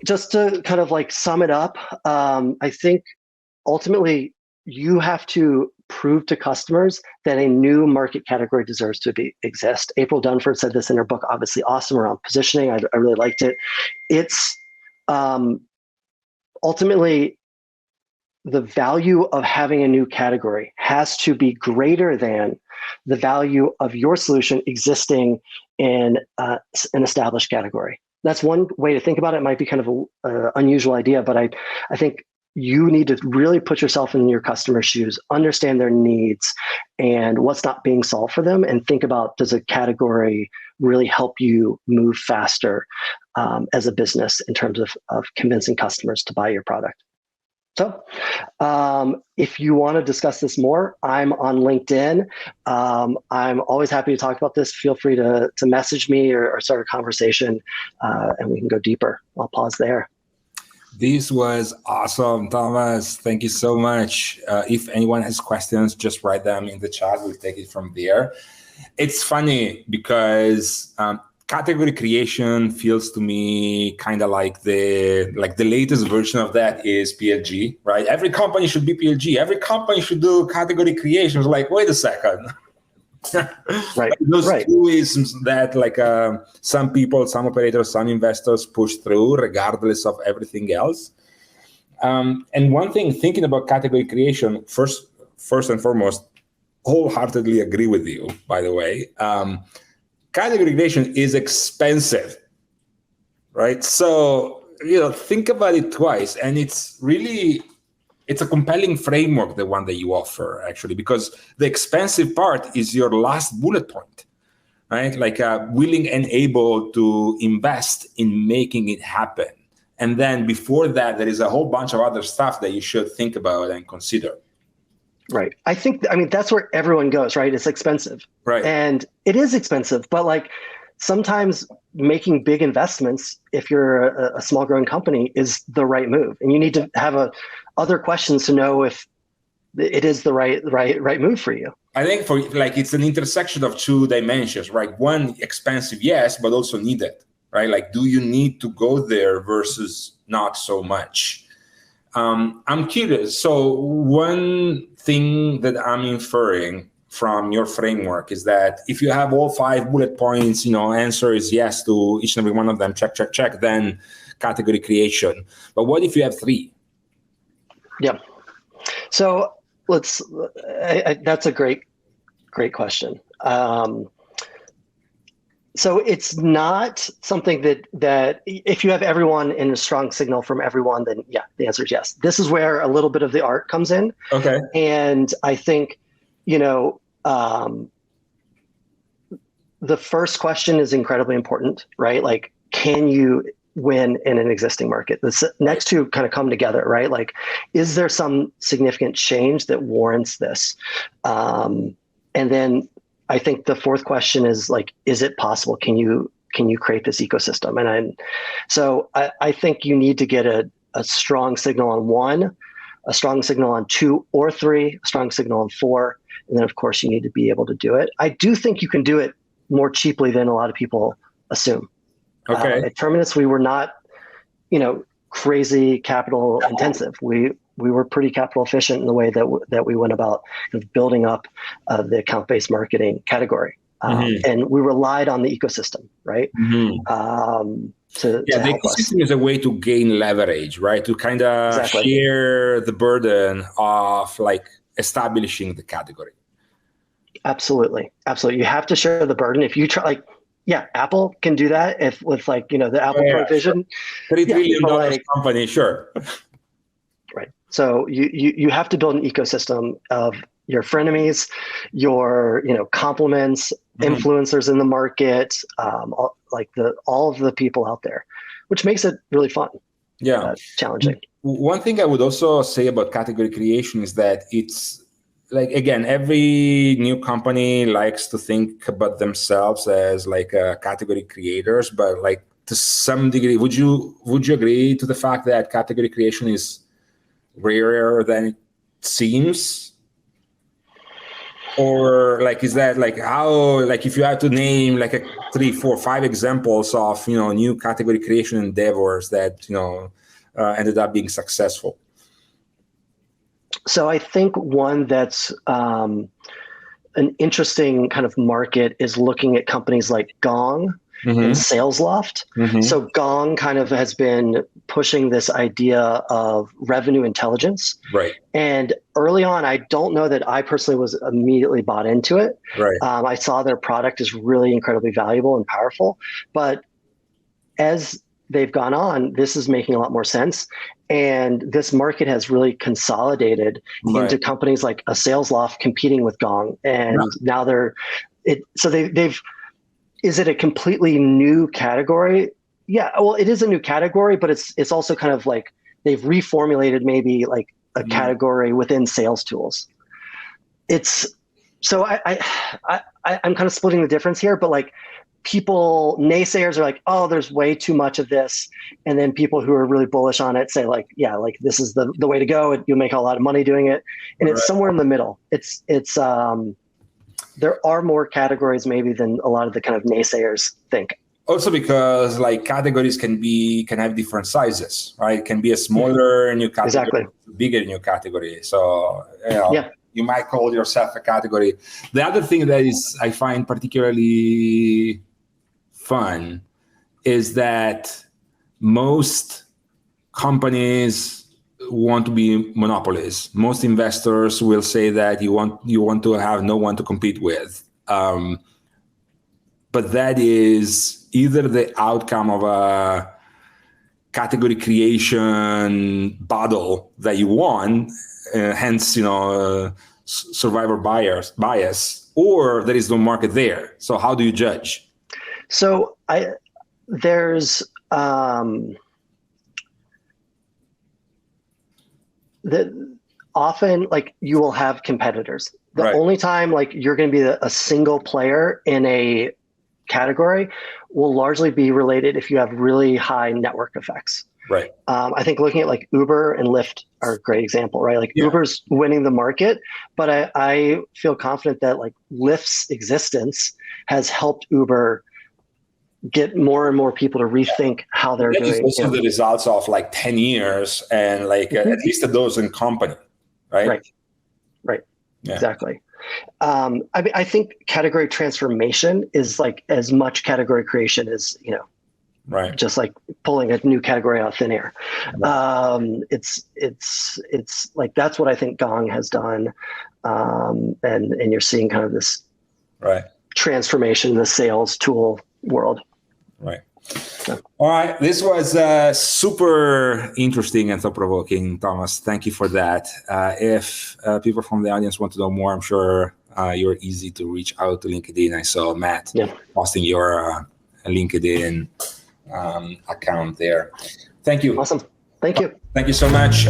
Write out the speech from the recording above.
just to kind of like sum it up, I think ultimately you have to prove to customers that a new market category deserves to exist. April Dunford said this in her book, obviously awesome, around positioning. I really liked it. It's ultimately the value of having a new category has to be greater than the value of your solution existing in an established category. That's one way to think about it. It might be kind of an unusual idea, but I think you need to really put yourself in your customer's shoes, understand their needs and what's not being solved for them, and think about, does a category really help you move faster as a business in terms of convincing customers to buy your product. So if you want to discuss this more, I'm on LinkedIn. I'm always happy to talk about this. Feel free to message me or start a conversation and we can go deeper. I'll pause there. This was awesome, Thomas. Thank you so much. If anyone has questions, just write them in the chat. We'll take it from there. It's funny because category creation feels to me kind of like the latest version of that is PLG, right? Every company should be PLG. Every company should do category creation. It's like, wait a second. Right. Those truisms that some people, some operators, some investors push through regardless of everything else. And one thing, thinking about category creation, first and foremost, wholeheartedly agree with you, by the way. Category creation is expensive, right? So, think about it twice. And it's a compelling framework, the one that you offer, actually, because the expensive part is your last bullet point, right? Willing and able to invest in making it happen. And then before that, there is a whole bunch of other stuff that you should think about and consider. Right. I mean, that's where everyone goes, right? It's expensive. Right. And it is expensive, but sometimes making big investments, if you're a small growing company, is the right move. And you need to have other questions to know if it is the right move for you. I think it's an intersection of two dimensions, right? One, expensive, yes, but also needed, right? Do you need to go there versus not so much? I'm curious. So one thing that I'm inferring from your framework is that if you have all 5 bullet points, answer is yes to each and every one of them, check, then category creation. But what if you have 3? Yeah. So that's a great question. So it's not something that if you have everyone in a strong signal from everyone, then yeah, the answer is yes. This is where a little bit of the art comes in. Okay. And I think, the first question is incredibly important, right? Can you win in an existing market? The next two kind of come together, right? Is there some significant change that warrants this? And then I think the fourth question is is it possible? Can you create this ecosystem? And I think you need to get a strong signal on 1, a strong signal on 2 or 3, a strong signal on 4, and then of course you need to be able to do it. I do think you can do it more cheaply than a lot of people assume. Okay. At Terminus, we were not, crazy capital intensive. We were pretty capital efficient in the way that we went about building up the account-based marketing category. And we relied on the ecosystem, right? Mm-hmm. The ecosystem is a way to gain leverage, right? To kind of share the burden of establishing the category. Absolutely. You have to share the burden. If you try, Apple can do that with the Apple provision. Sure. $3 trillion company, sure. Right. So you have to build an ecosystem of your frenemies, your compliments, influencers in the market, all of the people out there, which makes it really fun. Yeah, challenging. One thing I would also say about category creation is that it's again, every new company likes to think about themselves as category creators, but to some degree, would you agree to the fact that category creation is rarer than it seems? Or like, is that like how, like if you had to name like a 3, 4, 5 examples of, new category creation endeavors that, ended up being successful? So I think one that's an interesting kind of market is looking at companies like Gong and SalesLoft. So Gong kind of has been pushing this idea of revenue intelligence. Right. And early on, I don't know that I personally was immediately bought into it. Right. I saw their product is really incredibly valuable and powerful. But as they've gone on, this is making a lot more sense. And this market has really consolidated into companies like a SalesLoft competing with Gong. And now they've, is it a completely new category? Yeah, well, it is a new category, but it's also kind of like they've reformulated maybe like a category within sales tools. It's so I'm kind of splitting the difference here, but like naysayers are like, oh, there's way too much of this. And then people who are really bullish on it say like, yeah, like this is the way to go. You'll make a lot of money doing it. And it's somewhere in the middle. It's there are more categories maybe than a lot of the kind of naysayers think. Also because like categories can have different sizes, right? It can be a smaller new category, exactly. Bigger new category. So, you might call yourself a category. The other thing that I find particularly fun is that most companies want to be monopolies. Most investors will say that you want to have no one to compete with. But that is either the outcome of a category creation battle that you won, hence, survivor bias, or there is no market there. So how do you judge? So there's often like you will have competitors. The only time like you're going to be a single player in a category will largely be related if you have really high network effects. Right. I think looking at like Uber and Lyft are a great example, right? Like Uber's winning the market, but I feel confident that like Lyft's existence has helped Uber get more and more people to rethink how they're doing. It's also the results of like 10 years and like at least a dozen company, right? Right. Yeah. Exactly. I think category transformation is like as much category creation as, just like pulling a new category out of thin air. Right. It's like, that's what I think Gong has done. And you're seeing kind of this transformation in the sales tool world. Right. So. All right. This was super interesting and thought-provoking, Thomas. Thank you for that. If people from the audience want to know more, I'm sure you're easy to reach out to LinkedIn. I saw Matt posting your LinkedIn account there. Thank you. Awesome. Thank you. Thank you so much.